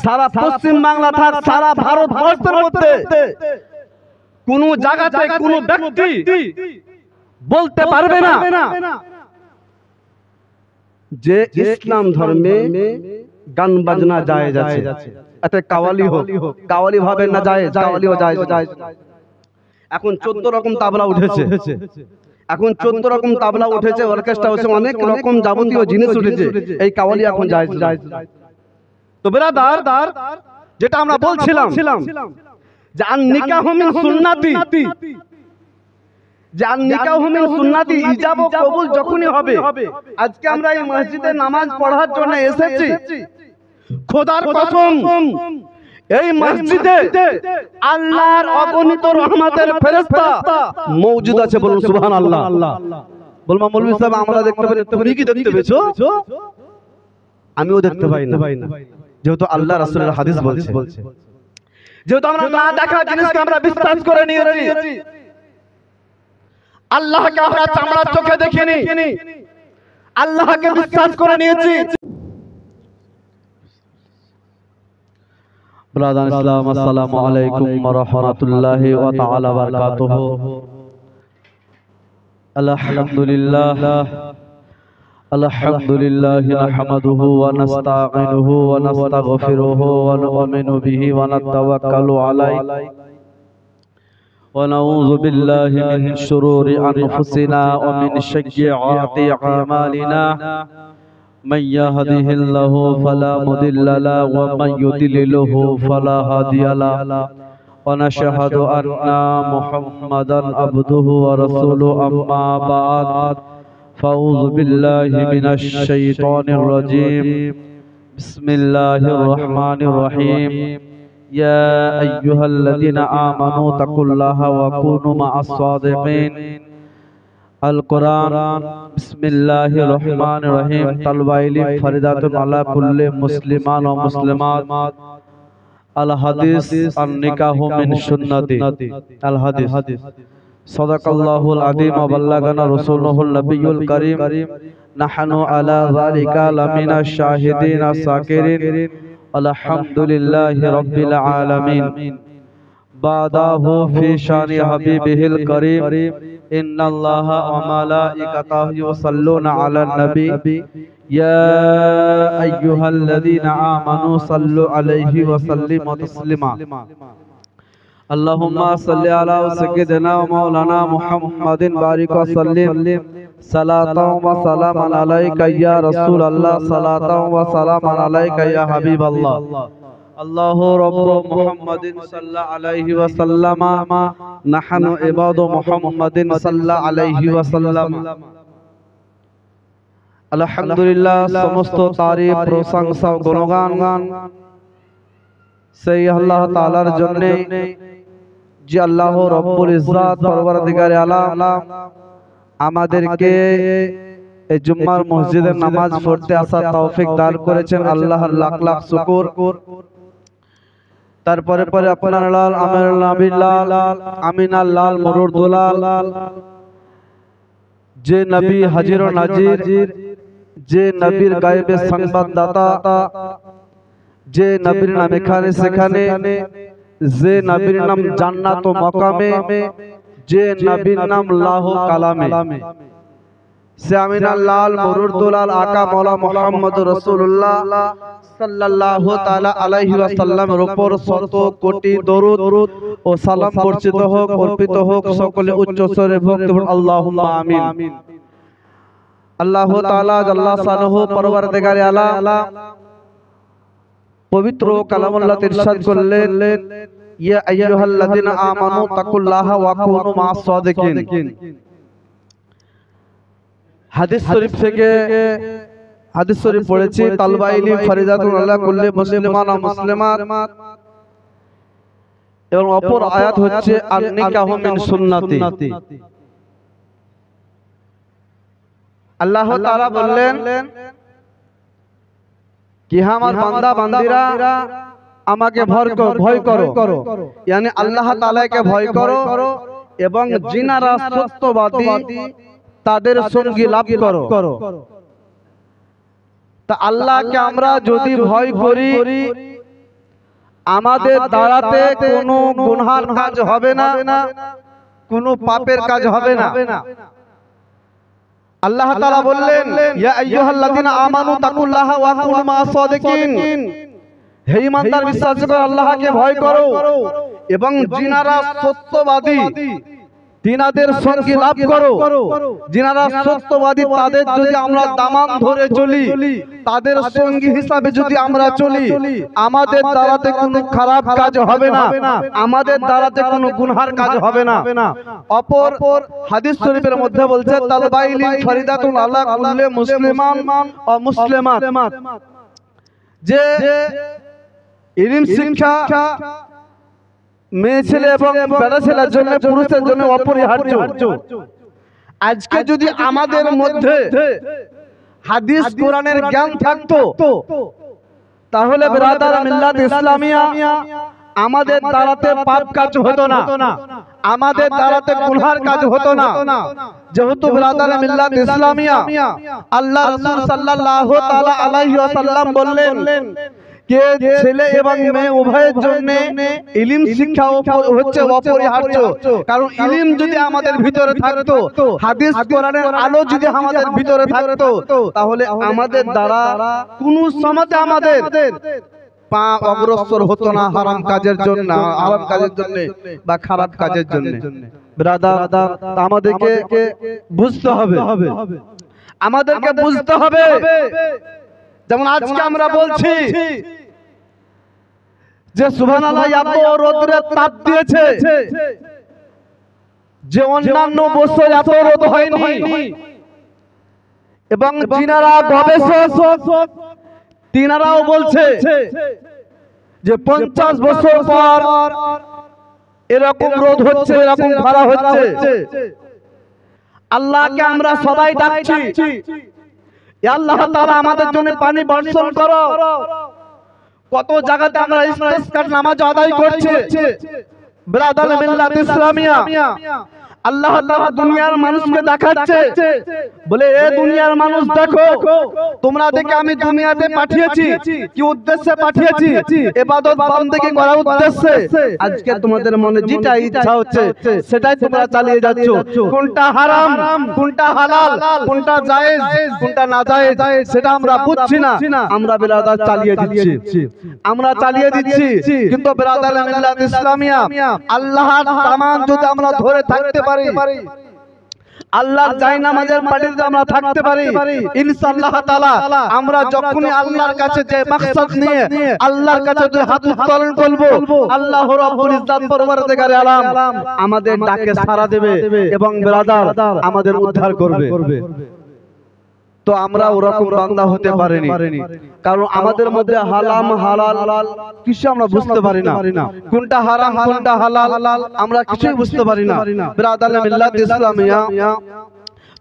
সারা পশ্চিম বাংলা থাক সারা ভারতবর্ষের মধ্যে কোন জায়গাতে কোন ব্যক্তি বলতে পারবে না যে ইসলাম ধর্মে গান বাজনা জায়েজ আছে। এতে কাওয়ালি হোক, কাওয়ালি ভাবে না জায়েজ, কাওয়ালিও জায়েজ। এখন 14 রকম তাবলা উঠেছে, এখন 14 রকম তাবলা উঠেছে, অর্কেস্ট্রা হচ্ছে, অনেক রকম যাবতীয় জিনিস উঠেছে, এই কাওয়ালি এখন জায়েজ। তো ব্রাদার, যেটা আমরা বলছিলাম যে আন নিকাহু মিন সুন্নতি, যে আন নিকাহু মিন সুন্নতি, ইজাব ও কবুল যখনই হবে। আজকে আমরা এই মসজিদে নামাজ পড়ার জন্য এসেছি, খোদার কসম এই মসজিদে আল্লাহর অগণিত রহমতের ফেরেশতা মওজুদ আছে। বলুন সুবহানাল্লাহ। বলমা মৌলভী সাহেব আমরা দেখতে পাই, তুমি কি দেখতে পেয়েছো? আমিও দেখতে পাই না, যেহেতু আল্লাহ রাসূলের হাদিস বলছে, যেহেতু আমরা না দেখা জিনিসকে আমরা বিশ্বাস করে নিয়েছি। আল্লাহকে আমরা চামড়ার চোখে দেখিনি, আল্লাহকে বিশ্বাস করে নিয়েছি। ব্রাদার ইসলাম, আসসালামু আলাইকুম ওয়া রাহমাতুল্লাহি ওয়া তাআলা ওয়া বারাকাতুহু। আলহামদুলিল্লাহ আলহামদুলিল্লাহি নাহমাদুহু ওয়া নাস্তাঈনুহু ওয়া নাস্তাগফিরুহু ওয়া নু'মিনু বিহি ওয়া নাতাওয়াক্কালু আলাইহি ওয়া নাউযু বিল্লাহি মিন শুরুরি আনফুসিনা ওয়া মিন সাইয়্যাতি আমালিনা। من يهده الله فلا مضل له ومن يضلله فلا هادي له ونشهد أن محمدا عبده ورسوله أما بعد فأعوذ بالله من الشيطان الرجيم بسم الله الرحمن الرحيم يا أيها الذين آمنوا اتقوا الله وكونوا مع الصادقين القرآن بسم الله الرحمن الرحيم طلبہ علم فریضۃ علی کل مسلمان و مسلمات الحدیث النکاح من سنتی الحدیث صدق اللہ العظیم وبلغنا رسولہ النبی الکریم نحن علی ذلک لمن الشاہدین الشاکرین الحمد للہ رب العالمین بعدہ فی شان حبیبہ الکریم ان اللہ و ملائکتہ یصلون علی النبی یا ایہا الذین آمنوا صلوا علیہ وسلموا تسلیما اللہم صلی علی سیدنا و مولانا محمد بارک وسلم صلاۃ و سلام علیک یا رسول اللہ صلاۃ و سلام علیک یا حبیب اللہ اللہ رب محمد صلی علیہ وسلم نحن عباد محمد صلی علیہ وسلم الحمدللہ সমস্ত তারিফ প্রশংসা ও গুণগান সেই আল্লাহ তাআলার জন্য যে আল্লাহ রব্বুল ইজ্জত পরবর্তীকারে আলাম আমাদেরকে এই জুম্মার মসজিদে নামাজ পড়তে আসার তৌফিক দান করেছেন। আল্লাহর লাখ লাখ শুকর। তারপরে পরে আপনার লাল আমির নবীর লাল আমিনার লাল মরুর দুলাল, যে নবী হাজির ও নাজির, যে নবীর গায়েবের সংবাদদাতা, যে নবীর নাম এখানে সেখানে, যে নবীর নাম জান্নাত ও মাকামে, যে নবীর নাম লাহ কালামে, সে আমিনার লাল মরুর দুলাল আকা মওলা মুহাম্মদ রাসূলুল্লাহ সাল্লাল্লাহু তাআলা আলাইহি ওয়াসাল্লামের উপর শত কোটি দরুদ ও সালাম বর্ষিত হোক, অর্পিত হোক। সকলে উচ্চ স্বরে ভক্তি বলুন আল্লাহুম্মা আমিন। আল্লাহ তাআলা জাল্লা শানুহু পরবর্তীকারে আলাম পবিত্র কালামুল্লাহ ইরশাদ করলেন ইয়া আইয়ুহাল্লাযিনা আমানু তাকুল্লাহা ওয়া কুনু মা'আস সাদিকিন। হাদিস শরীফ থেকে হাদিস শরীফ পড়েছি, তালবা ইলম ফরিদাতুন আলা কুল্লি মুসলিমান ওয়া মুসলিমাত, এবং অপর আয়াত হচ্ছে আন নিকাহু মিন সুন্নতি। আল্লাহ তাআলা বললেন কি আমার বান্দা বান্দিরা আমাকে ভয় করো, yani আল্লাহ তাআলাকে ভয় করো এবং যিনারা সত্যবাদী তাদের সঙ্গী লাভ করো। তা আল্লাহকে আমরা যদি ভয় করি আমাদের দ্বারাতে কোনো গুনহার কাজ হবে না, কোনো পাপের কাজ হবে না। আল্লাহ তাআলা বললেন, ইয়া আইয়ুহাল্লাযিনা আমানু তাকুল্লাহা ওয়া কুনু মা'আস সাদিকিন, হে ঈমানদার বিশ্বাস করো, আল্লাহকে ভয় করো এবং যিনারা সত্যবাদী তিনাদের সঙ্গে লাভ করো। যিনারা সত্যবাদী তাদের যদি আমরা দামান ধরে চলি, তাদের সঙ্গী হিসাবে যদি আমরা চলি, আমাদের দ্বারাতে কোনো খারাপ কাজ হবে না, আমাদের দ্বারাতে কোনো গুনহার কাজ হবে না। অপর হাদিস শরীফের মধ্যে বলছে, তালবাইলি ফরিদাতুন আলা কুল্লি মুসলিমান ও মুসলিমাত, যে ইলম শিক্ষা মেয়ে ছেলে এবং বেটা ছেলের জন্য, পুরুষের জন্য অপরিহার্য। আজকে যদি আমাদের মধ্যে হাদিস কোরআনের জ্ঞান থাকতো, তাহলে বিরাদার মিল্লাত ইসলামিয়া আমাদের দ্বারাতে পাপ কাজ হতো না, আমাদের দ্বারাতে গুনহার কাজ হতো না। যেহেতু বিরাদার মিল্লাত ইসলামিয়া আল্লাহ রাসূল সাল্লাল্লাহু তাআলা আলাইহি ওয়াসাল্লাম বললেন কে ছেলে এবং মেয়ে উভয়ের জন্য ইলম শিক্ষা হচ্ছে অপরিহার্য। কারণ ইলম যদি আমাদের ভিতরে থাকতো, হাদিস কোরআনের আলো যদি আমাদের ভিতরে থাকতো, তাহলে আমাদের দ্বারা কোনো সময়তে আমাদের পা অগ্রসর হতো না হারাম কাজের জন্য, হারাম কাজের জন্য বা খারাপ কাজের জন্য। ব্রাদার, আমাদেরকে বুঝতে হবে, আমাদেরকে বুঝতে হবে। যেমন আজকে আমরা বলছি যে সুবহানাল্লাহ, এত রোদের তাপ দিয়েছে যে অন্যান্য বছর এত রোদ হয়নি। এবং যিনারা গবেষক তিনারাও বলছে যে 50 বছর পর এরকম রোদ হচ্ছে, এরকম খরা হচ্ছে। আল্লাহকে আমরা সবাই ডাকছি, আল্লাহ তাআলা আমাদের জন্য পানি বর্ষণ করো। কত জায়গাতে আমরা ইস্তিসকার নামাজ আদায় করছি। বিরাদার মিল্লাত ইসলামিয়া আল্লাহ তাআলা দুনিয়ার মানুষকে দেখাচ্ছে, বলে এ দুনিয়ার মানুষ দেখো, তোমরা দেখে আমি দুনিয়াতে পাঠিয়েছি, কি উদ্দেশ্যে পাঠিয়েছি? ইবাদত বন্দেগী করার উদ্দেশ্যে। আজকে তোমাদের মনে যেটা ইচ্ছা হচ্ছে সেটাই তোমরা চালিয়ে যাচ্ছ। কোনটা হারাম, কোনটা হালাল, কোনটা জায়েজ, কোনটা না জায়েজ, সেটা আমরা বুঝছি না। আমরা বিরাদার চালিয়ে দিচ্ছি, আমরা চালিয়ে দিচ্ছি। কিন্তু বিরাদার মিল্লাত ইসলামিয়া আল্লাহর ফরমান যদি আমরা ধরে থাকতে পারি, আল্লাহর জায়নামাজের পাটিতে আমরা থাকতে পারি, ইনশাআল্লাহ তাআলা আমরা যখনই আল্লাহর কাছে যে মাকসাদ নিয়ে আল্লাহর কাছে যে হাত উত্তোলন করব, আল্লাহ রাব্বুল ইজ্জত পরওয়ারদিগারে আলাম আমাদের ডাকে সাড়া দেবে এবং বিরাদার আমাদের উদ্ধার করবে। তো আমরা ওরকম বান্দা হতে পারিনি, কারণ আমাদের মধ্যে হারাম হালাল কিছু আমরা বুঝতে পারি না। কোনটা হারাম, কোনটা হালাল আমরা কিছুই বুঝতে পারি না। বিরাদার মিল্লাত ইসলামিয়া,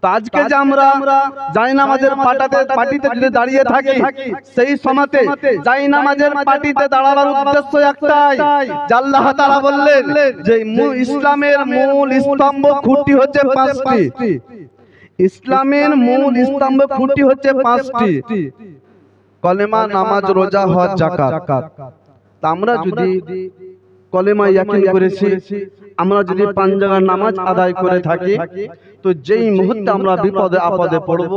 তো আজকে যে আমরা জায়নামাজের পাটিতে যদি দাঁড়িয়ে থাকি, সেই সময়তে জায়নামাজের পাটিতে দাঁড়াবার উদ্দেশ্য একটাই, যে আল্লাহ তাআলা বললেন যে ইসলামের মূল স্তম্ভ খুঁটি হচ্ছে 5টি। ইসলামের মূল স্তম্ভ খুঁটি হচ্ছে 5টি, কলেমা, নামাজ, রোজা, হজ, যাকাত। আমরা যদি কলেমা ইয়াকিন করেছি, আমরা যদি 5 জায়গার নামাজ আদায় করে থাকি, তো যেই মুহূর্তে আমরা বিপদে আপদে পড়ব,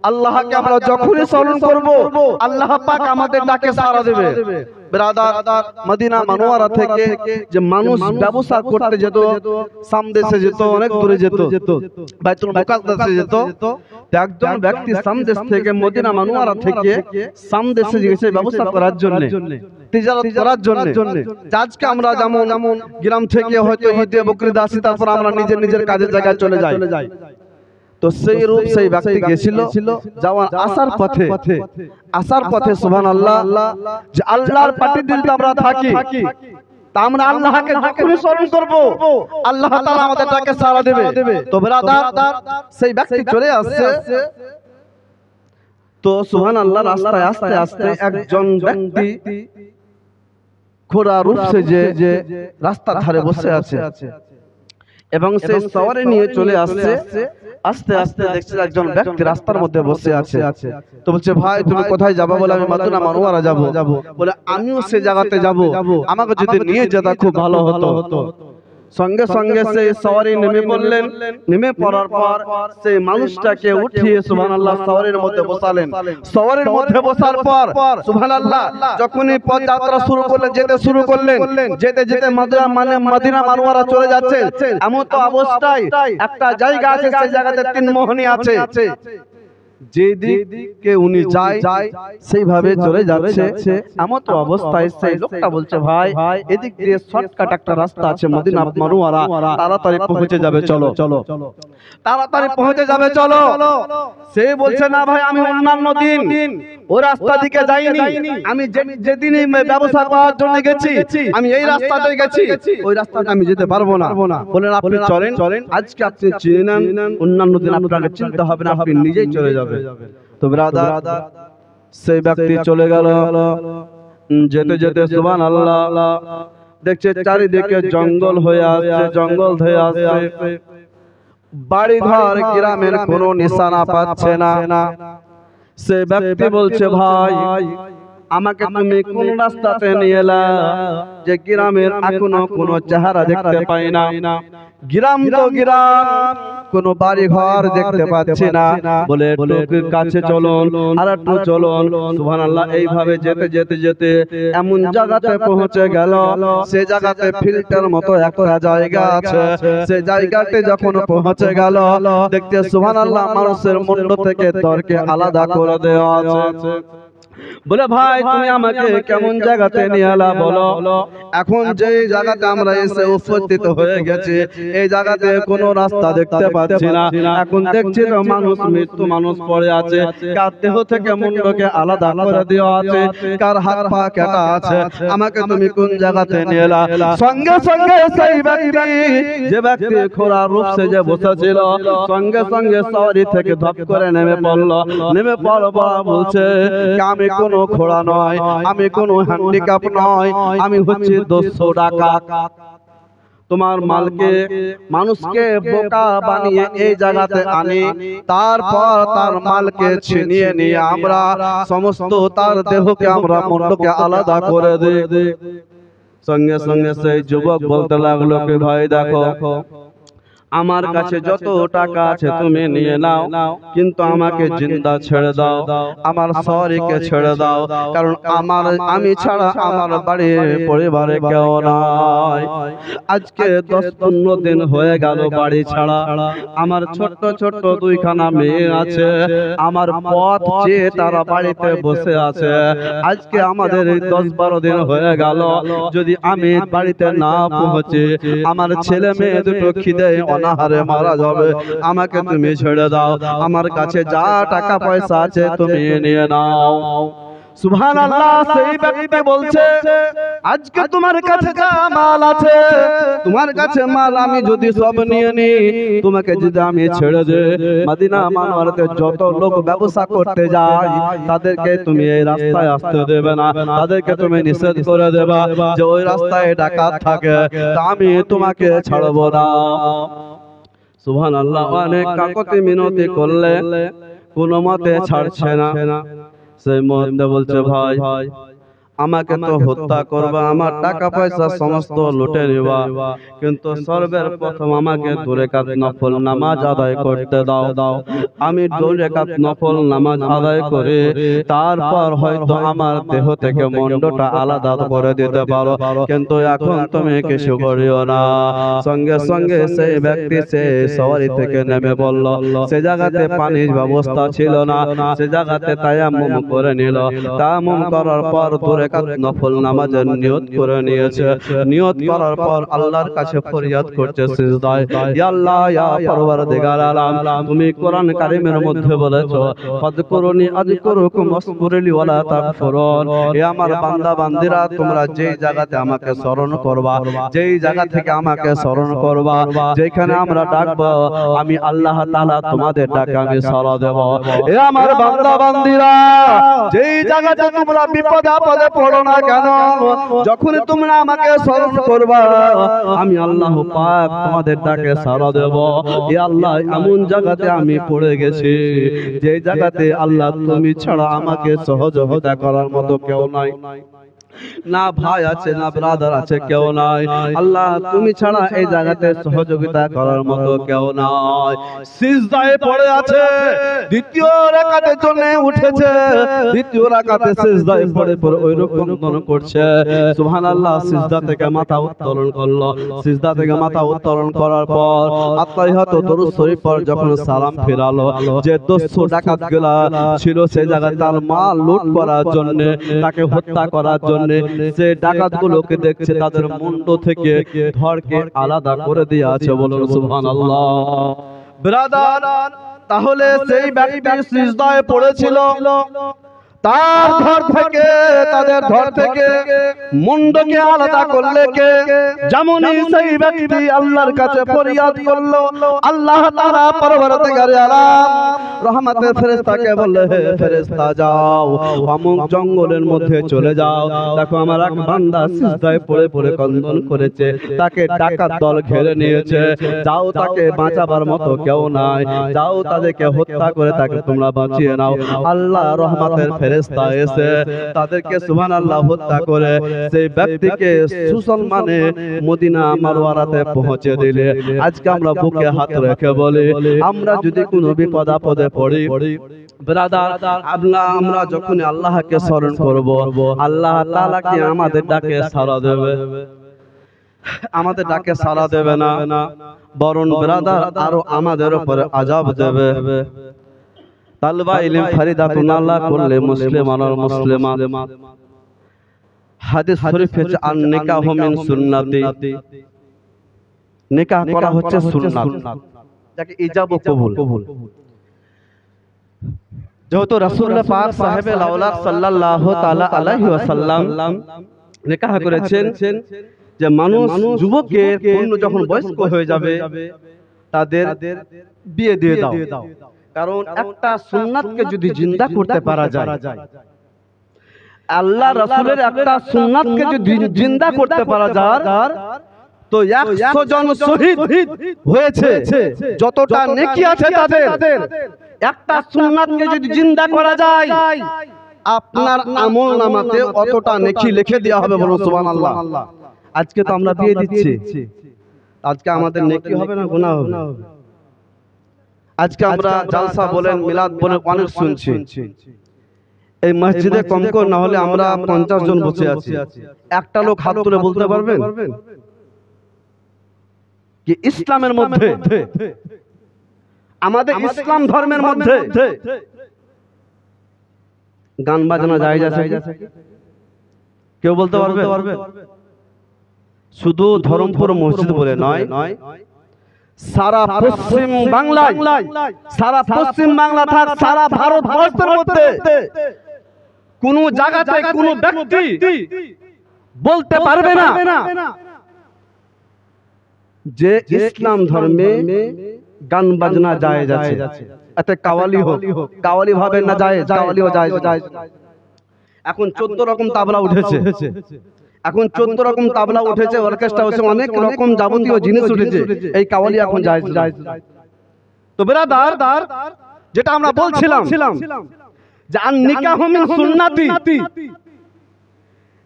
আল্লাহকে আমরা যখনই স্মরণ করব, আল্লাহ পাক আমাদের ডাকে সাড়া দেবে। ব্রাদার, মদিনা মুনাওয়ারা থেকে যে মানুষ ব্যবসা করতে যেত, শাম দেশে যেত, অনেক দূরে যেত, বাইতুল মুকাদ্দাসে যেত, একজন ব্যক্তি শাম দেশ থেকে, মদিনা মুনাওয়ারা থেকে শাম দেশে গেছে ব্যবসা করার জন্য, তিজারত করার জন্য। আজকে আমরা যেমন গ্রাম থেকে হয়তো ঈদে বকরিদ আসি, তারপর আমরা নিজের নিজের কাজের জায়গায় চলে যাই। তো সেই রূপ সেই ব্যক্তি গেছিল, যাওয়ার আসার পথে সুবহানাল্লাহ, যে আল্লাহর পাটিতে যদি আমরা থাকি, তা আমরা আল্লাহকে যখনই স্মরণ করব, আল্লাহ তাআলা আমাদের ডাকে সাড়া দেবে। তো ব্রাদার, সেই ব্যক্তি চলে আসছে। তো সুবহানাল্লাহ, রাস্তায় আস্তে আস্তে একজন ব্যক্তি খোরা রূপ সেজে রাস্তার ধারে বসে আছে। এবং সেই সওয়ারি নিয়ে চলে আসছে। আস্তে আস্তে দেখছে একজন ব্যক্তি রাস্তার মধ্যে বসে আছে। তো বলছে, ভাই তুমি কোথায় যাবে? বলে, আমি মদিনা মুনওয়ারা যাব। বলে, আমিও সেই জায়গাতে যাব, আমাকে যদি নিয়ে যেতা খুব ভালো হতো। সঙ্গে সঙ্গে সেই সওয়ারি নেমে পড়লেন। নেমে পড়ার পর সেই মানুষটাকে উঠিয়ে সুবহানাল্লাহ সওয়ারির মধ্যে বসালেন। সওয়ারির মধ্যে বসার পর সুবহানাল্লাহ যখনই পথ যাত্রা শুরু করলেন, যেতে শুরু করলেন, যেতে যেতে মদিনা মুনওয়ারা চলে যাচ্ছে। এমন তো অবস্থায় একটা জায়গা আছে, সেই জায়গাতে তিন মোহনী আছে। যে দিকে উনি যায় সেইভাবে চলে যাচ্ছে। এমন তো অবস্থায় সেই লোকটা বলছে, ভাই এদিক দিয়ে শর্টকাট একটা রাস্তা আছে মদিনা মুনওয়ারা, তাড়াতাড়ি পৌঁছে যাবে, চলো তাড়াতাড়ি পৌঁছে যাবে, চলো। সে বলছে, না ভাই, আমি অন্যান্য দিন ওই রাস্তা দিকে যাইনি, আমি যেদিন ব্যবসা করার জন্য গেছি আমি এই রাস্তাতে গেছি, ওই রাস্তাতে আমি যেতে পারবো না। বলেন, আপনি চলেন, আজকে আপনি চিনে নেন, অন্যান্য দিন আপনাকে চিনতে হবে না, আপনি নিজেই চলে যাবেন। তো ব্রাদার, সেই ব্যক্তি চলে গেল। যেতে যেতে সুবহানাল্লাহ দেখছে চারিদিকে জঙ্গল হয়ে আসছে, জঙ্গল হয়ে আসছে। বাড়ি ঘর গ্রামের কোনো নিশানা পাচ্ছে না। সে ব্যক্তি বলছে, ভাই আমাকে তুমি কোন রাস্তাতে নিয়ে এলা যে গ্রামের এখনো কোনো চেহারা দেখতে পাই না? গ্রাম তো গ্রাম, কোনো বাড়ি ঘর দেখতে পাচ্ছি না। বলে, একটু কাছে চলুন, আর একটু চলুন। সুবহানাল্লাহ এইভাবে যেতে যেতে যেতে এমন জায়গাতে পৌঁছে গেল, সে জায়গাতে ফিল্টার মতো একটা জায়গা আছে। সে জায়গাতে যখন পৌঁছে গেল, দেখতে সুবহানাল্লাহ মানুষের মুন্ড থেকে দরকে আলাদা করে দেওয়া আছে। বলে, ভাই তুমি আমাকে কেমন জায়গাতে নিয়ে এলা বলো? এখন যে জায়গাতে আমরা এসে উপস্থিত হয়ে গেছি, এই জায়গাতে কোনো রাস্তা দেখতে পাচ্ছি না। এখন দেখছি তো মানুষ, মৃত্যু মানুষ পড়ে আছে, কার দেহ থেকে মুন্ডকে আলাদা করে দেওয়া আছে, কার হাত পা কাটা আছে। আমাকে তুমি কোন জায়গাতে নিয়ে এলা? সঙ্গে সঙ্গে সেই ব্যক্তি, যে ব্যক্তি খোড়া রূপ সেজে বসেছিল, সঙ্গে সঙ্গে সওয়ারি থেকে ধপ করে নেমে পড়লো। নেমে পড়বা বলছে, আমি কোনো খোড়া নয়, আমি কোনো হ্যান্ডিক্যাপ নয়, আমি হচ্ছে 200 ডাকাত। তোমার মালকে, মানুষকে বোকা বানিয়ে এই জায়গাতে আনি, তারপর তার মালকে ছিনিয়ে নিয়ে আমরা সমস্ত তার দেহকে আমরা মুন্ডকে আলাদা করে দিই। সঙ্গে সঙ্গে সেই যুবক বলতে লাগলো কি, ভাই দেখো আমার কাছে যত টাকা আছে তুমি নিয়ে নাও, কিন্তু আমাকে জিন্দা ছেড়ে দাও, আমার সওয়ারিকে ছেড়ে দাও, কারণ আমি ছাড়া আমার বাড়ির পরিবারে কেউ নাই। আজকে 10-15 দিন হয়ে গেল বাড়ি ছাড়া, আমার ছোট্ট ছোট্ট 2খানা মেয়ে আছে, আমার পথ চেয়ে তারা বাড়িতে বসে আছে। আজকে আমাদের 10-12 দিন হয়ে গেল, যদি আমি বাড়িতে না পৌঁছে আমার ছেলে মেয়ে দুটো খিদে অনাহারে মারা যাবে। আমাকে তুমি ছেড়ে দাও, আমার কাছে যা টাকা পয়সা আছে তুমি নিয়ে নাও। সুবহানাল্লাহ, সেই ব্যক্তি বলছে, আজকে তোমার কাছে যা মাল আছে, তোমার কাছে মাল আমি যদি সব নিয়ে নিই, তোমাকে যদি আমি ছেড়ে দেই, মদিনা মুনওয়ারাতে যত লোক ব্যবসা করতে যায় তাদেরকে তুমি এই রাস্তায় আসতে দেবে না, তাদেরকে তুমি নিষেধ করে দেবা যে ওই রাস্তায় ডাকাত থাকে, তা আমি তোমাকে ছাড়বো না। সুবহানাল্লাহ, অনেক কাকতি মিনতি করলে কোনো মতে ছাড়ছে না। সেই মুহূর্তে বলছে, ভাই আমাকে তো হত্যা করবা, আমার টাকা পয়সা সমস্ত লুটে নিবা, কিন্তু সর্বের প্রথম আমাকে 2 রাকাত নফল নামাজ আদায় করতে দাও। আমি 2 রাকাত নফল নামাজ আদায় করে তারপর হয়তো আমার দেহ থেকে মুন্ডটা আলাদা করে দিতে পারো, কিন্তু এখন তুমি কিছু করিও না। সঙ্গে সঙ্গে সেই ব্যক্তি সে সওয়ারি থেকে নেমে পড়ল। সে জায়গাতে পানির ব্যবস্থা ছিল না, সে জায়গাতে তায়াম্মুম করে নিল। তায়াম্মুম করার পর 2 রাকাত নফল নামাজের নিয়ত করে নিয়েছে। নিয়ত করার পর আল্লাহর কাছে ফরিয়াদ করছে সিজদায়, ইয়া আল্লাহ, ইয়া পরওয়ারদিগার আলাম, তুমি কোরআন কারীমের মধ্যে বলেছো, ফাযকুরুনি আযকুরুকুম ওয়াশকুরুলি ওয়ালা তাকফুরুন। হে আমার বান্দা বান্দিরা, তোমরা যেই জায়গাতে আমাকে স্মরণ করবা, যেই জায়গা থেকে আমাকে স্মরণ করবা, যেখানে আমরা ডাকবো, আমি আল্লাহ তাআলা তোমাদের ডাকে আমি সাড়া দেব। হে আমার বান্দা বান্দিরা, যেই জায়গাতে তোমরা বিপদে আপদে পড়ো না কেন, যখন তোমরা আমাকে স্মরণ করবা আমি আল্লাহ পাক তোমাদের ডাকে সাড়া দেব। এ আল্লাহ, এমন জায়গাতে আমি পড়ে গেছি যে জায়গাতে আল্লাহ তুমি ছাড়া আমাকে সহযোগিতা করার মতো কেউ নাই, না ভাই আছে না ব্রাদার আছে, কেউ নাই। আল্লাহ তুমি ছাড়া এই জায়গাতে সহযোগিতা করার মতো কেউ নাই। সিজদায় পড়ে আছে, দ্বিতীয় রাকাতের জন্য উঠেছে, দ্বিতীয় রাকাতে সিজদায় পড়ে পড়ে ওই রকম দন করছে। সুবহানাল্লাহ, সিজদা থেকে মাথা উত্তোলন করলো, সিজদা থেকে মাথা উত্তোলন করার পর আত্তাহিয়াত দরুদ শরীফ পর যখন সালাম ফেরালো, যে 200 ডাকাতগুলা ছিল সেই জায়গায় তার মাল লুট করার জন্য, তাকে হত্যা করার জন্য যে ডাকাতগুলোকে দেখছে তাদের মুন্ড থেকে ধড়কে আলাদা করে দিয়ে আছে। বলুন সুবহানাল্লাহ। ব্রাদার, তাহলে সেই ব্যক্তি সিজদায় পড়েছিল, তার ধর থেকে তাদের ধর থেকে মুন্ডকে আলাদা করলে কে? যেমনই সেই ব্যক্তি আল্লাহর কাছে ফরিয়াদ করলো, আল্লাহ তাআলা পরবর্তীকারে আলাম রহমতের ফেরেশতাকে বললে, হে ফেরেশতা যাও অমুক জঙ্গলের মধ্যে চলে যাও, দেখো আমার এক বান্দা সিজদায় পড়ে পড়ে ক্রন্দন করেছে, তাকে ডাকাত দল ঘিরে নিয়েছে, যাও তাকে বাঁচাবার মতো কেউ নাই, যাও তাদেরকে হত্যা করে তাকে তোমরা বাঁচিয়ে নাও। আল্লাহ রহমতের ফেরেশতা এসে তাদেরকে সুবহানাল্লাহ হত্যা করে সেই ব্যক্তিকে সুসম্মানে মদিনা মারওয়ারাতে পৌঁছে দিলে। আজকে আমরা বুকে হাত রেখে বলি, আমরা যদি কোনো বিপদ আপদে পড়ি ব্রাদার, আমরা যখন আল্লাহকে স্মরণ করব, আল্লাহ তাআলা কি আমাদের ডাকে সাড়া দেবে? আমাদের ডাকে সাড়া দেবে না, বরং ব্রাদার আরো আমাদের উপরে আযাব দেবে। তালবা ইলম ফরিদাতুন আল্লাহ করলে মুসলিম আর মুসলিমাত, হাদিস শরীফ আছে আন নিকাহু মিন সুন্নতি, নিকাহ করা হচ্ছে সুন্নাত, যাকে ইজাব ও কবুল। যেহেতু রাসূলুল্লাহ পাক সাহেবে লাউলাদ সাল্লাল্লাহু তাআলা আলাইহি ওয়াসাল্লাম নিকাহ করেছেন যে মানুষ যুবকের পূর্ণ যখন বয়স্ক হয়ে যাবে তাদের বিয়ে দিয়ে দাও, কারণ একটা সুন্নাতকে যদি জিন্দা করতে পারা যায়, আল্লাহ রাসূলের একটা সুন্নাতকে যদি জিন্দা করতে পারা যায়, তো 100 জন শহীদ হয়েছে যতটা নেকি আছে তাদের, একটা সুন্নাতকে যদি জিন্দা করা যায় আপনার আমলনামাতে অতটা নেকি লিখে দেওয়া হবে। বলুন সুবহানাল্লাহ। আজকে তো আমরা বিয়ে দিচ্ছি, আজকে আমাদের নেকি হবে না গুনাহ হবে? আজকে আমরা জালসা বলেন মিলাদ বলেন অনেক শুনছি, এই মসজিদে কম করে না হলে আমরা 50 জন বসে আছি, একটা লোক হাত তুলে বলতে পারবেন কি ইসলামের মধ্যে, আমাদের ইসলাম ধর্মের মধ্যে গান বাজনা জায়েজ আছে? কেউ বলতে পারবে? শুধু ধরমপুর মসজিদ বলে নয়, সারা পশ্চিম বাংলায়, সারা পশ্চিম বাংলা থাক সারা ভারতবর্ষের মধ্যে কোন জায়গাতে কোন ব্যক্তি বলতে পারবে না যে ইসলাম ধর্মে গান বাজনা জায়েজ আছে। এতে কাওয়ালি হোক, কাওয়ালি ভাবে না জায়েজ, কাওয়ালিও জায়েজ। এখন 14 রকম তাবলা উঠেছে, এখন 14 রকম তাবলা উঠেছে, অর্কেস্ট্রা হচ্ছে, অনেক রকম যাবতীয় জিনিস উঠেছে, এই কাওয়ালি এখন জায়েজ। তো ব্রাদার, যেটা আমরা বলছিলাম যে আন নিকাহু মিন সুন্নতি,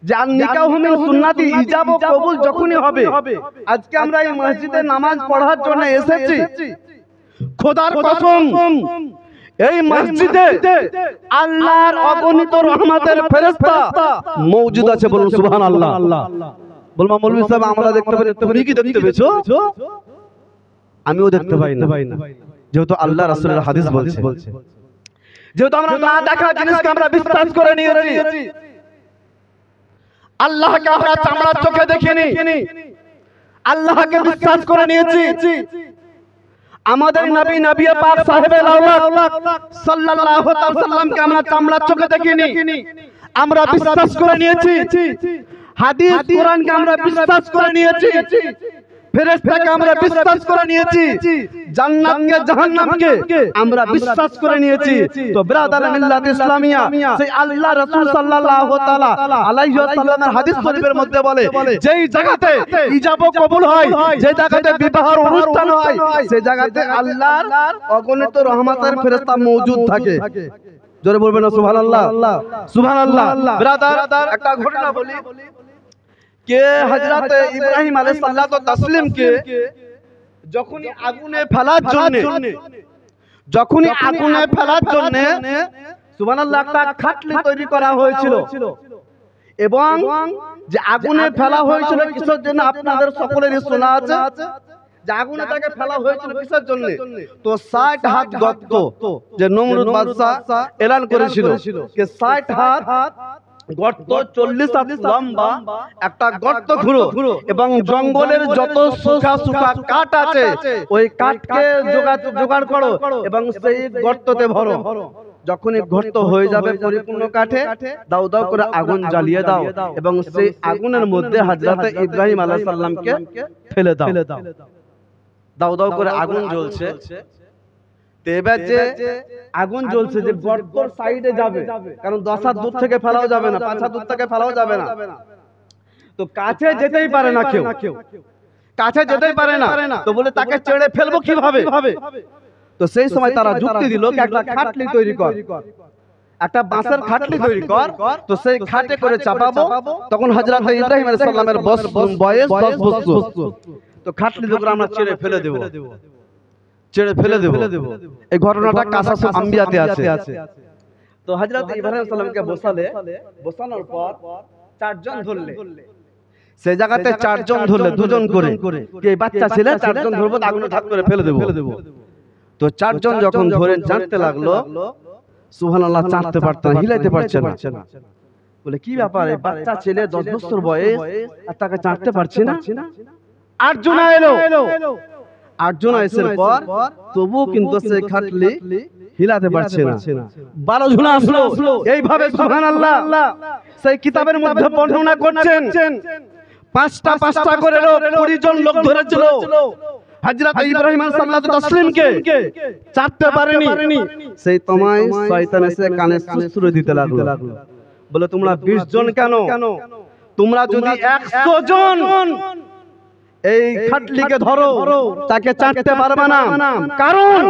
যে আন নিকাহু মিন সুন্নতি, ইজাব ও কবুল যখনই হবে। আজকে আমরা এই মসজিদে নামাজ পড়ার জন্য এসেছি, খোদার কসম এই মসজিদে আল্লাহর অগণিত রহমতের ফেরেশতা মওজুদ আছে। বলুন সুবহানাল্লাহ। বলমা মৌলভী সাহেব আমরা দেখতে পাই, তুমি কি দেখতে পেয়েছো? আমিও দেখতে পাই না, যেহেতু আল্লাহ রাসূলের হাদিস বলছে, যেহেতু আমরা না দেখা জিনিসকে আমরা বিশ্বাস করে নিয়েছি, আল্লাহকে আমরা চামড়ার চোখে দেখিনি, আল্লাহকে বিশ্বাস করে নিয়েছি, আমাদের নবী নবী পাক সাহেবে লাউলাদ সাল্লাল্লাহু আলাইহি ওয়াসাল্লামকে আমরা চামড়ার চোখে দেখিনি, আমরা বিশ্বাস করে নিয়েছি, হাদিস কোরআনকে আমরা বিশ্বাস করে নিয়েছি, ফেরেশতাকে আমরা বিশ্বাস করে নিয়েছি, জান্নাতকে জাহান্নামকে আমরা বিশ্বাস করে নিয়েছি। তো ব্রাদার মিল্লাত ইসলামিয়া, সেই আল্লাহ রাসূল সাল্লাল্লাহু তাআলা আলাইহি ওয়াসাল্লামের হাদিস শরীফের মধ্যে বলে, যেই জায়গাতে ইজাব কবুল হয়, যে জায়গাতে বিবাহের অনুষ্ঠান হয়, সেই জায়গাতে আল্লাহর অগণিত রহমতের ফেরেশতা মওজুদ থাকে। জোরে বলবেন না সুবহানাল্লাহ, সুবহানাল্লাহ। ব্রাদার একটা ঘটনা বলি, কে হযরত ইব্রাহিম আলাইহিস সালাতু তাসলিম কে যখনই আগুনে ফেলার জন্য সুবহানাল্লাহ একটা খাটলি তৈরি করা হয়েছিল, এবং যে আগুনে ফেলা হয়েছিল কিসের জন্য আপনাদের সকলেরই শোনা আছে, যে আগুনে তাকে ফেলা হয়েছিল কিসের জন্য? তো 60 হাত গর্ত, যে নমরুদ বাদশা এলান করেছিল যে 60 হাত গর্ত, 40 হাত লম্বা একটা গর্ত খুঁড়ো, এবং জঙ্গলের যত শুকা শুকা কাঠ আছে ওই কাঠকে জোগাড় করো এবং সেই গর্ততে ভরো। যখনই গর্ত হয়ে যাবে পরিপূর্ণ কাঠে, দাও দাও করে আগুন জ্বালিয়ে দাও এবং সেই আগুনের মধ্যে হযরত ইব্রাহিম আলাইহিস সালামকে ফেলে দাও। দাও দাও করে আগুন জ্বলছে, এবার যে আগুন জ্বলছে যে গর্তর সাইডে যাবে, কারণ 10 হাত দূর থেকে ফেলাও যাবে না, 5 হাত দূর থেকে ফেলাও যাবে না, তো কাছে যেতেই পারে না, কেউ কাছে যেতেই পারে না। তো বলে তাকে ছেড়ে ফেলবো কিভাবে? তো সেই সময় তারা যুক্তি দিল যে একটা খাটলি তৈরি কর, একটা বাঁশের খাটলি তৈরি কর, তো সেই খাটে করে চাপাবো। তখন হযরত ইব্রাহিম আলাইহিস সালামের বয়স 10 বছর। তো খাটলি করে আমরা ছেড়ে ফেলে দেব, এই ঘটনাটা কাসাসুল আম্বিয়াতে আছে। তো হযরত ইব্রাহিম সালামকে বসানোর পর 4 জন ধরলে, সেই জায়গাতে 4 জন ধরলে, 2 জন করে, এই বাচ্চা ছেলে 4 জন ধরবো, আগুনে ধাপ করে ফেলে দেব। তো 4 জন যখন ধরে জানতে লাগলো, সুবহানাল্লাহ, চাঁদতে পারছে না, হিলাইতে পারছে না। বলে কি ব্যাপার, এই বাচ্চা ছেলে 10 বছর বয়স আর তাকে চাঁদতে পারছে না? 8 জন এলো, 8 জন আসার পর তবুও কিন্তু সেই খাটলি হিলাতে পারছে না। 12 জন আসলো, এইভাবে সুবহানাল্লাহ সেই কিতাবের মধ্যে বর্ণনা করছেন, 5টা করে 20 জন লোক ধরেছিল হযরত ইব্রাহিম আলাইহিস সালাতু তাসলিমকে, চাটতে পারেনি। সেই তোমায় শয়তান এসে কানে সুসুরে দিতে লাগলো, বলে তোমরা 20 জন কেন, তোমরা যদি 100 জন এই খাটলিকে ধরো তাকে চাটতে পারবে না। কারণ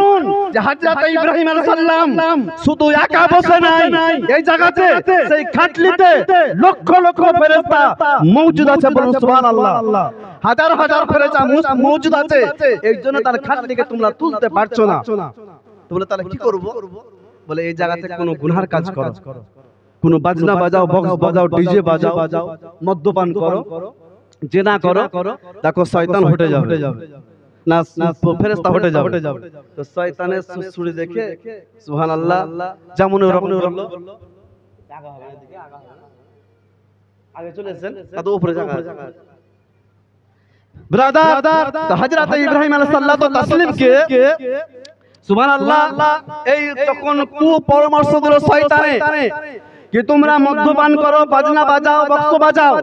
যে হযরত ইব্রাহিম আলাইহিস সালাম শুধু একা বসে নাই, এই জায়গাতে সেই খাটলিতে লক্ষ লক্ষ ফেরেশতা মওজুদ আছে, বলুন সুবহানাল্লাহ। হাজার হাজার ফেরেশতা মওজুদ আছে, এই জন্য তার খাটলিকে তোমরা তুলতে পারছো না। তো বলে তাহলে কি করব? বলে এই জায়গাতে কোনো গুনাহর কাজ করো, কোনো বাজনা বাজাও, বক্স বাজাও, ডিজে বাজাও, মদ্যপান করো, জেনা করো, দেখো শয়তান হটে যাবে না, ফেরেশতা হটে যাবে। তো শয়তানের সুসুড়ি দেখে সুবহানাল্লাহ যেমন ওরকম হলো, আগে চলে এসেন, তাতে উপরে জায়গা আছে। ব্রাদার, তো হযরত ইব্রাহিম আলাইহিস সালাতু তাসলিমকে সুবহানাল্লাহ এই তখন কুপরামর্শ দিল শয়তানে कि তোমরা মদ্যপান করো, বাজনা বাজাও, বক্স বাজাও,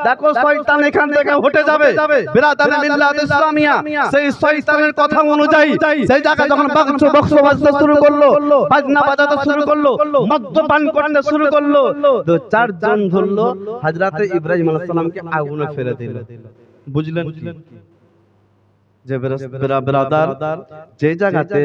দেখো শয়তান এখান থেকে হটে যাবে। বিরাদারে মিল্লাত ইসলামিয়া সেই শয়তানের কথা অনুযায়ী সেই জায়গা যখন বক্স বাজতে শুরু করলো, বাজনা বাজাতে শুরু করলো, মদ্যপান করতে শুরু করলো, তো 4 জন ধরলো হযরত ইব্রাহিম আলাইহিস সালামকে আগুনে ফেলে দিল। বুঝলেন যে ব্রাদার, যে জায়গাতে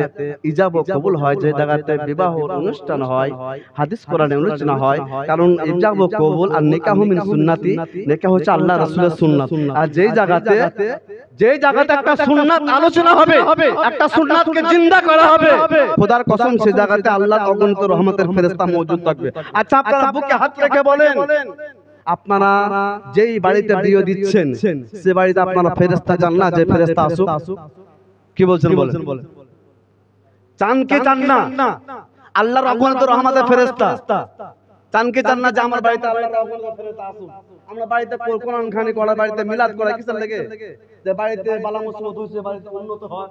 ইজাব কবুল হয়, যে জায়গাতে বিবাহ অনুষ্ঠান হয়, হাদিস কোরআনের অনুষ্ঠান হয়, কারণ ইজাব কবুল আর নিকাহ মিন সুন্নতি, নিকাহ হচ্ছে আল্লাহ রাসূলের সুন্নাত। আর যে জায়গাতে একটা সুন্নাত আলোচনা হবে, একটা সুন্নাতকে জিন্দা করা হবে, খোদার কসম সেই জায়গাতে আল্লাহর অগণিত রহমতের ফেরেশতা মওজুদ থাকবে। আচ্ছা আপনারা বুকে হাত রেখে বলেন, আপনারা যেই বাড়িতে বিয়ে দিচ্ছেন সে বাড়িতে আপনারা ফেরেশতা চান না যে ফেরেশতা আসুক? কি বলছেন বলেন? চান কি চান না? আল্লাহর অগণিত রহমতের ফেরেশতা চান কি চান না যে আমার বাড়িতে আল্লাহর অগণিত ফেরেশতা আসুক? আমরা বাড়িতে কোরআন খানি করা, বাড়িতে মিলাদ করা কিসের লাগে? যে বাড়িতে বালা মুসিবত হইছে, বাড়িতে উন্নত হয়,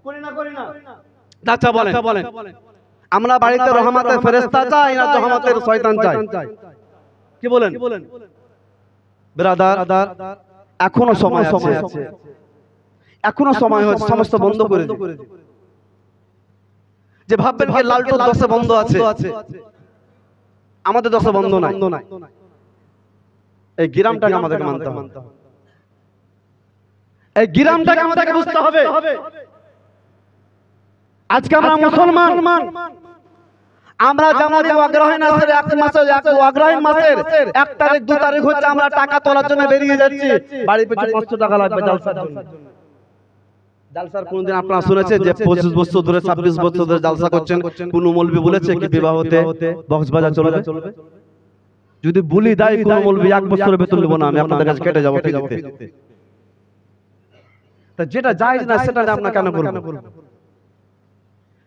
করি না? আচ্ছা বলেন, আমরা বাড়িতে রহমতের ফেরেশতা চাই না রহমতের শয়তান চাই? কি বলেন ব্রাদার? এখনো সময় আছে, এখনো সময় হচ্ছে, সমস্ত বন্ধ করে দিন। যে ভাববেন যে লালটুর দশে বন্ধ আছে, আমাদের দশে বন্ধ নাই। এই গ্রামটাকে আমাদেরকে মানতে হবে, এই গ্রামটাকে আমাদেরকে বুঝতে হবে। আজকে আমরা মুসলমান, আমরা জামাতে অগ্রহায়ণ মাসের 1 তারিখ 2 তারিখ হচ্ছে আমরা টাকা তোলার জন্য বেরিয়ে যাচ্ছি। বাড়ি পিছু 500 টাকা লাগবে জালসার জন্য। জালসার কোনদিন আপনারা শুনেছেন যে 25 বছর ধরে 26 বছর ধরে জালসা করছেন? কোন মৌলবি বলেছে কি বিবাহতে বক্স বাজার চলবে? যদি বলি দেয় কোন মৌলবি 1 বছরের বেতন নেব না, আমি আপনাদের কাছে কেটে যাবো ফ্রিতে। তা যেটা জায়েজ না সেটা আমরা কেন করব?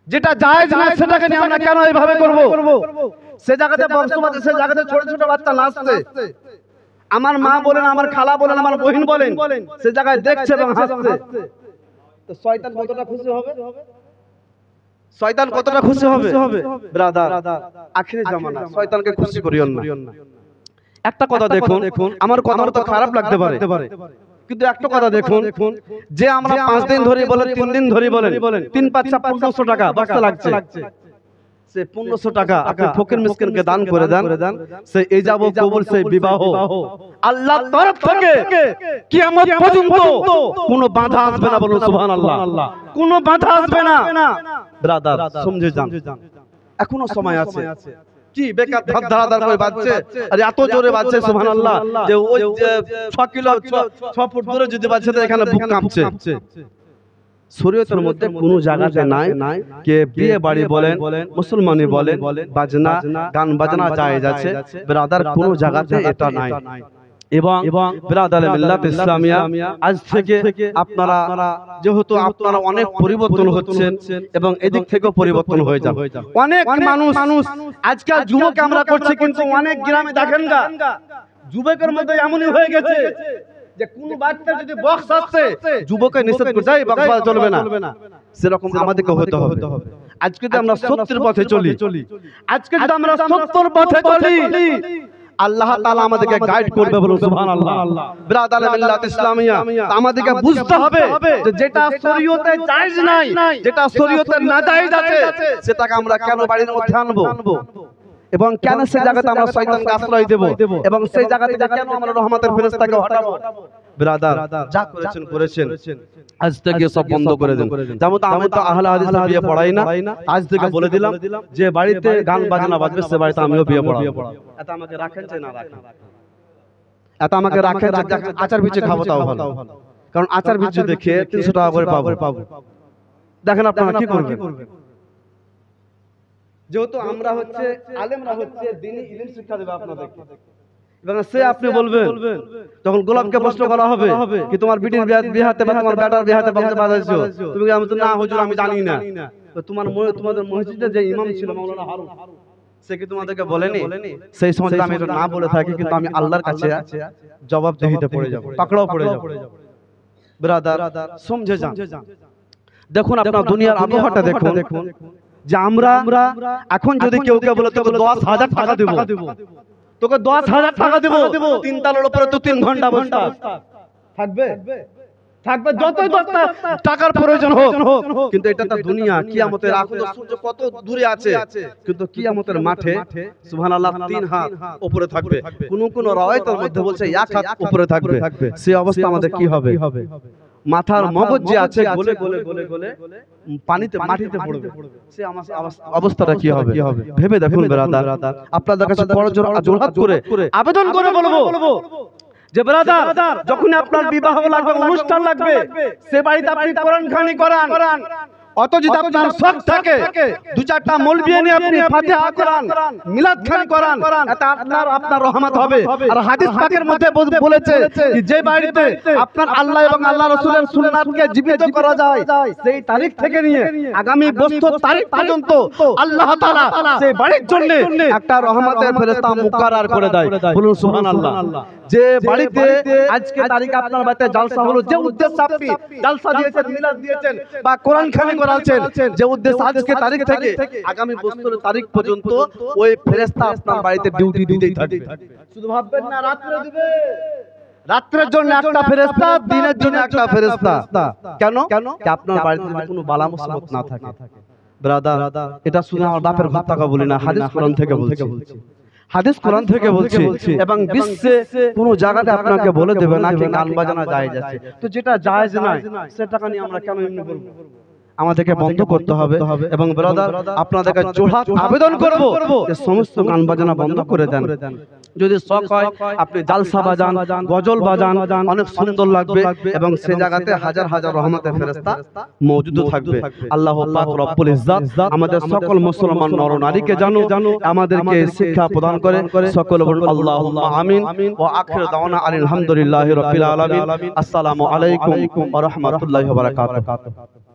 যেটা জায়েজ না সেটাকে নিয়ে আমরা কেন এইভাবে করব? সে জায়গাতে বক্স বাজে, সে জায়গাতে ছোট ছোট বাচ্চা নাচছে, আমার মা বলেন, আমার খালা বলেন, আমার বহিন বলেন, সে জায়গায় দেখছে এবং হাসছে। তো শয়তান কতটা খুশি হবে? শয়তান কতটা খুশি হবে? ব্রাদার, আখিরের জামানা, শয়তানকে খুশি করিও না। একটা কথা দেখুন, আমার কথা তো খারাপ লাগতে পারে, কিন্তু একটা কথা দেখুন, যে আমরা 5 দিন ধরে বলেন, 3 দিন ধরে বলেন, 3 5 1500 টাকা বস্তা লাগছে, সে 1500 টাকা আপনি ফকির মিসকিনকে দান করে দেন, সে ইজাব ও কবুল, সে বিবাহ আল্লাহর তরফ থেকে কিয়ামত পর্যন্ত কোনো বাধা আসবে না। বলুন সুবহানাল্লাহ। কোনো বাধা আসবে না। ব্রাদার সমঝে যান, এখনো সময় আছে। কি বেকার ধারাধার করে বাজছে, আর এত জোরে বাজছে সুবহানাল্লাহ, যে ওই 6 কিলো 6 ফুট দূরে যদি বাজছে তো এখানে বুক কাঁপছে। শরীয়তের মধ্যে কোনো জায়গাতে নাই কে বিয়ে বাড়ি বলেন, মুসলমানি বলেন, বাজনা গান বাজনা জায়েজ আছে। ব্রাদার কোনো জায়গাতে এটা নাই। এবং ব্রাদার মিল্লাত ইসলামিয়া, আজ থেকে আপনারা যেহেতু আপনারা অনেক পরিবর্তন হচ্ছেন এবং এদিক থেকেও পরিবর্তন হয়ে যাবে। অনেক মানুষ আজকাল যুবক আমরা করছি, কিন্তু অনেক গ্রামে দেখেন গা যুবকের মধ্যে এমনই হয়ে গেছে যে কোন বাচ্চা যদি বক্স আসছে যুবকে নিষেধ করে যায়, বক্স বাজা চলবে না। সেরকম আমাদেরকে হতে হবে। আজকে যদি আমরা সত্যের পথে চলি, আজকে যদি আমরা সত্যের পথে চলি, আল্লাহ তাআলা আমাদেরকে গাইড করবে। বলুন সুবহানাল্লাহ। ব্রাদার মিল্লাত ইসলামিয়া, আমাদেরকে বুঝতে হবে যে যেটা শরীয়তে জায়েজ নাই, যেটা শরীয়তে নাজায়েজ আছে, সেটাকে আমরা কেন বাড়ির মধ্যে আনবো এবং কেন সেই জায়গাতে আমরা শয়তানকে আশ্রয় দেব এবং সেই জায়গা থেকে কেন আমরা রহমতের ফেরেশতাকে হটাবো? ব্রাদার যা করেছেন আজ থেকে সব বন্ধ করে দেন। যেমন আমি তো আহলে হাদিসে বিয়ে পড়াই না, আজ থেকে বলে দিলাম যে বাড়িতে গান বাজনা বাজবে সে বাড়িতে আমিও বিয়ে পড়াবো। এটা আমাকে রাখেন চাই না রাখেন, এটা আমাকে রাখেন, আচার বিচে খাবো তাও ভালো, কারণ আচার বিচে দেখে 300 টাকা করে পাবো। দেখেন আপনারা কি করবেন। যেহেতু আমরা হচ্ছে আলেমরা হচ্ছে দ্বীনি ইলম শিক্ষা দেবে আপনাদেরকে, এবং সে আপনি বলবেন, তখন গোলাপকে প্রশ্ন করা হবে কি তোমার বিটির বিয়াতে বা তোমার বেটার বিয়াতে বক্স বাজাইছো, তুমি আমি তো না হুজুর আমি জানি না। তো তোমাদের মসজিদে যে ইমাম ছিল মাওলানা হারুন, সে কি তোমাদেরকে বলেনি? সেই সময় আমি এটা না বলে থাকি, কিন্তু আমি আল্লাহর কাছে জবাবদিহিতে পড়ে যাব, পাকড়াও পড়ে যাব। ব্রাদার সমঝে যান। দেখুন আপনার দুনিয়ার আবহাওয়াটা দেখুন, যে আমরা এখন যদি কেউ বলে তোকে 10,000 টাকা দেব, তোকে 10,000 টাকা দেব, 3 তালের উপরে তো 3 ঘন্টা বসা থাকবে, যতই টাকার প্রয়োজন হোক, কিন্তু এটা তো দুনিয়া। কিয়ামতের এখন সূর্য কত দূরে আছে, কিন্তু কিয়ামতের মাঠে সুবহানাল্লাহ 3 হাত উপরে থাকবে। কোন রাওয়ায়াতের মধ্যে বলছে 1 হাত উপরে থাকবে। সেই অবস্থা আমাদের কি হবে? মাথার মগজ যে আছে গলে গলে গলে গলে পানিতে মাটিতে পড়বে, সে অবস্থাটা কি হবে? ভেবে দেখুন ব্রাদার, আপনাদের কাছে জোরহাত করে আবেদন করে বলবো যে ব্রাদার, যখন আপনার বিবাহ লাগবে, অনুষ্ঠান লাগবে, সে বাড়িতে আপনি কোরআন খানি করান। অত যদি আপনার শখ থাকে 2-4টা মৌলবি নিয়ে আপনি ফাতিহা করান, মিলাদ খানি করান, এটা আপনার রহমত হবে। আর হাদিস পাকের মধ্যে বলেছে যে বাড়িতে আপনার আল্লাহ এবং আল্লাহ রাসূলের সুন্নাতকে জীবিত করা যায়, সেই তারিখ থেকে নিয়ে আগামী 72 তারিখ পর্যন্ত আল্লাহ তাআলা সেই বাড়ির জন্য একটা রহমতের ফেরেশতা মুকাররার করে দেয়। বলুন সুবহানাল্লাহ। যে বাড়িতে আজকে তারিখে আপনার বাড়িতে জালসা হলো, যে উদ্দেশ্যে আপনি জালসা দিয়েছেন, মিলাদ দিয়েছেন বা কোরআন খানি করাচ্ছেন, যে উদ্দেশ্যে আজকে তারিখ থেকে আগামী 72 তারিখ পর্যন্ত ওই ফেরেশতা আপনার বাড়িতে ডিউটি দিতেই থাকবে। শুধু ভাববেন না রাত্রে দিবে, রাত্রের জন্য একটা ফেরেশতা, দিনের জন্য একটা ফেরেশতা। কেন? কি আপনার বাড়িতে যদি কোনো বালা মুসিবত না থাকে। ব্রাদার, এটা শুনে আমার বাপের ঘর টাকা বলি না, হাদিস কোরআন থেকে বলছি। হাদিস কোরআন থেকে বলছি, এবং বিশ্বে কোনো জায়গাতে আপনাকে বলে দেবে না কি গান বাজানো জায়েজ আছে। তো যেটা জায়েজ নয় সেটাকে নিয়ে আমরা কেন এমনি বলবো? আমাদেরকে বন্ধ করতে হবে। এবং ব্রাদার, আপনাদেরকে জোড়হাত আবেদন করব যে সমস্ত গান বাজানো বন্ধ করে দেন। যদি শখ হয় আপনি জালসা বাজান, গজল বাজান, অনেক সুন্দর লাগবে, এবং সে জায়গাতে হাজার হাজার রহমতের ফেরেশতা মওজুদ থাকবে। আল্লাহ পাক রব্বুল ইজ্জত আমাদের সকল মুসলমান নর নারীকে জানো আমাদেরকে শিক্ষা প্রদান করে। সকল বলুন আল্লাহুম্মা আমিন। ওয়া আখিরু দাওয়ানা আলহামদুলিল্লাহি রাব্বিল আলামিন। আসসালামু আলাইকুম ওয়া রাহমাতুল্লাহি ওয়া বারাকাতুহু।